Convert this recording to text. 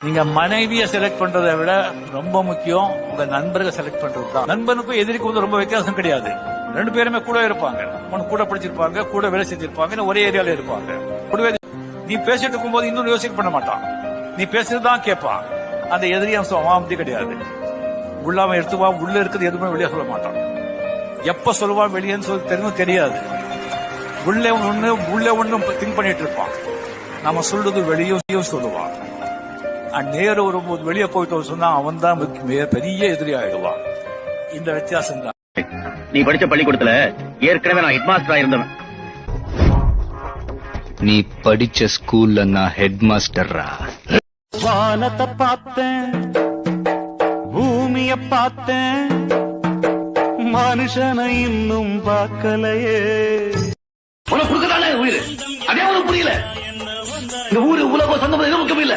நீங்க மனைவியை செலக்ட் பண்றதை விட ரொம்ப முக்கியம் உங்க நண்பர்களை செலக்ட் பண்றது தான். நண்பனுக்கும் எதிரிக்கும் வந்து ரொம்ப வித்தியாசம் கிடையாது. ரெண்டு பேருமே கூட இருப்பாங்க, கூட படிச்சிருப்பாங்க, கூட வேலை செஞ்சிருப்பாங்க, ஒரே ஏரியால இருப்பாங்க. கூடவே நீ பேசிட்டு இருக்கும் போது இன்னொரு யோசிக்க பண்ண மாட்டான், நீ பேசுறதுதான் கேட்பான். அந்த எதிரி அம்சம் அப்படி கிடையாது. உள்ளாம எடுத்துவான், உள்ள இருக்குது எதுவுமே வெளியே சொல்ல மாட்டான். எப்ப சொல்லுவான் வெளியேன்னு சொல்லி தெரியாது. உள்ளே ஒண்ணு திங்க் பண்ணிட்டு இருப்பான். நம்ம சொல்றது வெளியும் சொல்லுவான். நேரு வரும்போது வெளியே போயிட்டு சொன்னா அவன் தான் பெரிய எதிரி ஆயிடுவான். இந்த வித்தியாசம் தான். நீ படிச்ச பள்ளிக்கூடத்துல ஏற்கனவே நான் ஹெட் மாஸ்டரா இருந்தவன். நீ படிச்ச ஸ்கூல்ல நான் ஹெட் மாஸ்டர்ரா. வானத்தை பார்த்தேன், பூமிய பார்த்தேன், மனுஷனை இன்னும் பார்க்கலையே. உனக்கு கொடுக்கறானே உயிர், அதே ஒரு புரியல. இந்த ஊரு உலகம் சொந்தம் எதுவும் முக்கியம் இல்ல.